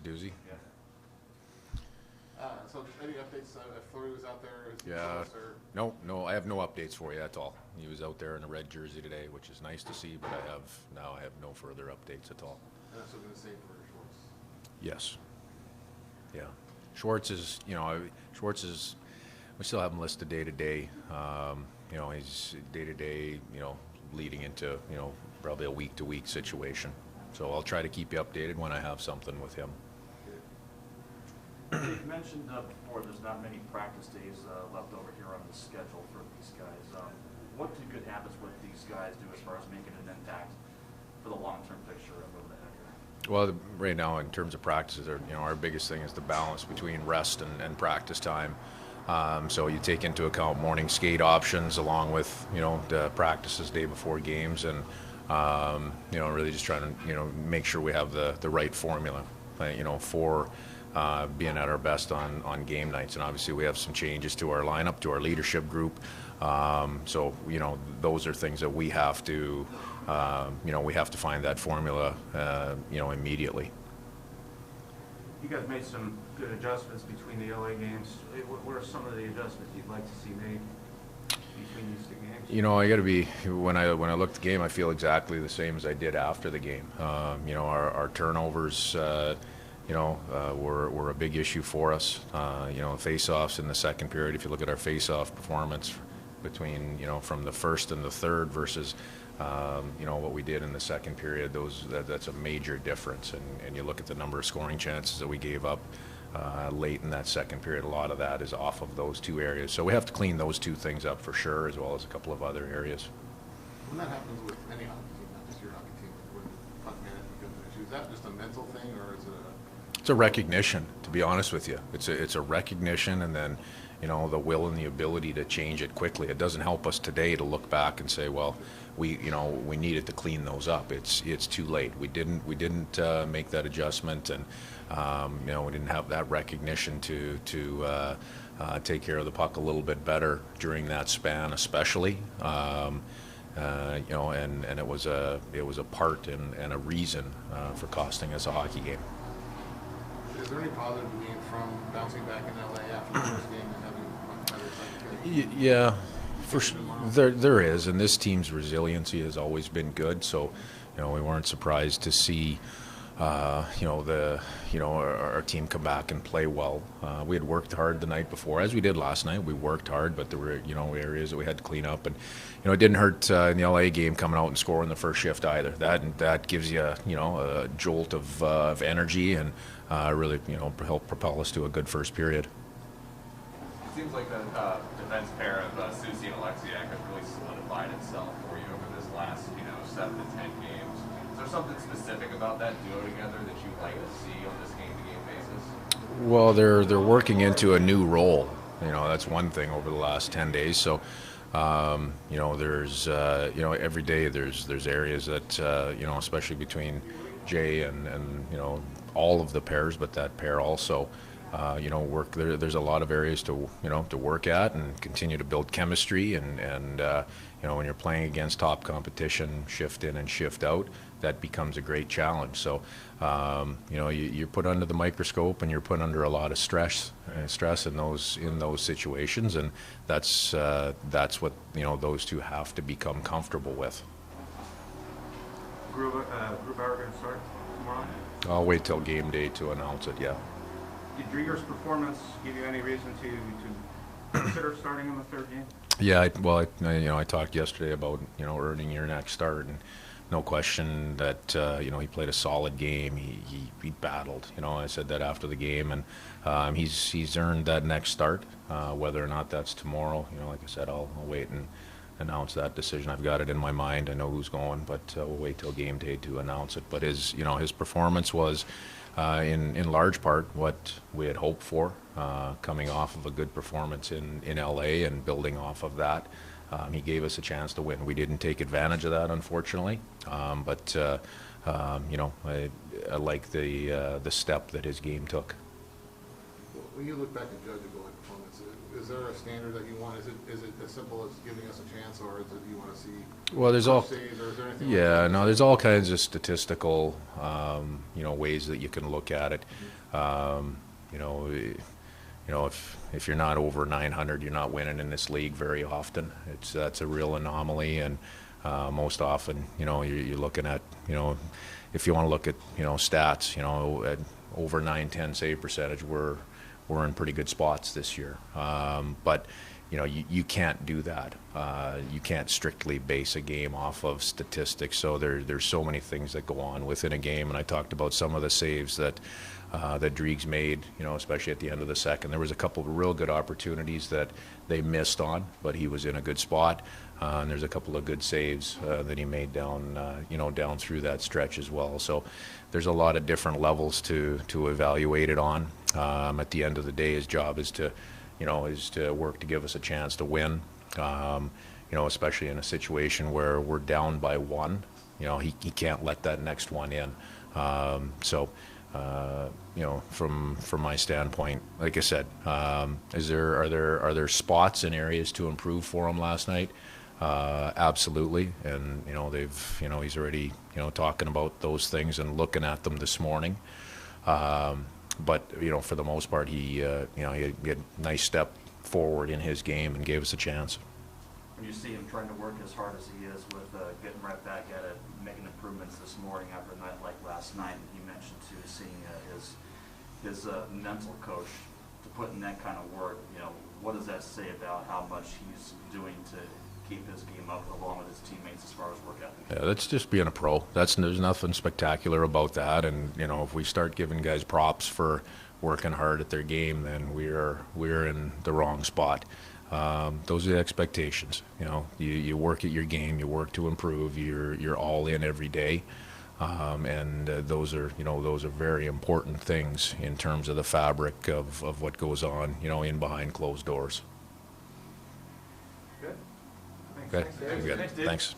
doozy. Yeah. So just any updates if Fleury was out there? Yeah. No, I have no updates for you at all. He was out there in a red jersey today, which is nice to see, but I have no further updates at all. And that's what I'm going to say for Schwartz. Yes. Yeah. Schwartz is, we still have him listed day to day. He's day to day, leading into, probably a week to week situation. So I'll try to keep you updated when I have something with him. You mentioned before there's not many practice days left over here on the schedule for these guys. What do good habits with these guys do as far as making an impact for the long-term picture and moving ahead here? Well, right now in terms of practices, our biggest thing is the balance between rest and practice time. So you take into account morning skate options along with the practices day before games, and really just trying to make sure we have the right formula for being at our best on game nights. And obviously we have some changes to our lineup, to our leadership group. So those are things that we have to find that formula immediately. You guys made some good adjustments between the LA games. What are some of the adjustments you'd like to see made between these two games? I got to be, when I look at the game, I feel exactly the same as I did after the game. Our turnovers, were a big issue for us. Face-offs in the second period, if you look at our face-off performance between, from the first and the third versus, what we did in the second period, that's a major difference. And you look at the number of scoring chances that we gave up late in that second period, a lot of that is off of those two areas. So we have to clean those two things up for sure, as well as a couple of other areas. When that happens with any hockey team, not just your hockey team, when puck management becomes an issue, is that just a mental thing, or is it It's a recognition, to be honest with you. It's a recognition, and then the will and the ability to change it quickly. It doesn't help us today to look back and say, well, we needed to clean those up. It's too late. We didn't make that adjustment, and we didn't have that recognition to take care of the puck a little bit better during that span, especially. And it was a part and a reason for costing us a hockey game. Is there any positive to gain from bouncing back in LA after the first game and having much better second period? Yeah, for sure. There is, and this team's resiliency has always been good. So, we weren't surprised to see, our team come back and play well. We had worked hard the night before, as we did last night. We worked hard, but there were areas that we had to clean up, and it didn't hurt in the LA game coming out and scoring the first shift either. That gives you a jolt of energy, and really help propel us to a good first period. It seems like the defense pair of Susie and Alexia has really solidified itself for you over this last 7 to 10 games. Is there something specific about that duo together that you'd like to see on this game-to-game basis? Well, they're working into a new role. That's one thing over the last 10 days. So, there's every day there's areas that especially between Jay and all of the pairs, but that pair also work. There's a lot of areas to work at and continue to build chemistry, and when you're playing against top competition, shift in and shift out, that becomes a great challenge. So you're put under the microscope, and you're put under a lot of stress in those situations, and that's what those two have to become comfortable with. Grubauer going to start tomorrow? I'll wait till game day to announce it. Yeah. Did Griegor's performance give you any reason to consider starting in the third game? Yeah, I talked yesterday about earning your next start, and no question that he played a solid game. He battled. I said that after the game, and he's earned that next start. Whether or not that's tomorrow, like I said, I'll wait and announce that decision. I've got it in my mind. I know who's going, but we'll wait till game day to announce it. But his performance was in large part what we had hoped for, coming off of a good performance in LA and building off of that. He gave us a chance to win. We didn't take advantage of that, unfortunately, but I like the step that his game took. When you look back and judge a goalie performance, is there a standard that you want? Is it as simple as giving us a chance, or is it you want to see? Well, there's all, saves, or is there anything yeah, like that? no, there's all kinds of statistical, ways that you can look at it. You know, if you're not over 900, you're not winning in this league very often. That's a real anomaly, and most often, you're looking at, if you want to look at, stats, at over 910 save percentage, we're in pretty good spots this year. But you can't do that. You can't strictly base a game off of statistics. So there's so many things that go on within a game. And I talked about some of the saves that Driegs made, especially at the end of the second. There was a couple of real good opportunities that they missed on, but he was in a good spot. And there's a couple of good saves that he made down through that stretch as well. So there's a lot of different levels to evaluate it on. At the end of the day, his job is to work to give us a chance to win. Especially in a situation where we're down by one. He can't let that next one in. From my standpoint, like I said, are there spots and areas to improve for him last night? Absolutely, and he's already talking about those things and looking at them this morning. But for the most part, he had a nice step forward in his game and gave us a chance. When you see him trying to work as hard as he is with getting right back at it, making improvements this morning after a night like last night, and he mentioned too seeing his mental coach to put in that kind of work. What does that say about how much he's doing to keep his game up along with his teammates as far as work ethic? Yeah, that's just being a pro. There's nothing spectacular about that. And if we start giving guys props for working hard at their game, then we're in the wrong spot. Those are the expectations. You work at your game, you work to improve. You're all in every day, and those are very important things in terms of the fabric of what goes on in behind closed doors. Good. Okay, Thanks, Dave. good. Thanks.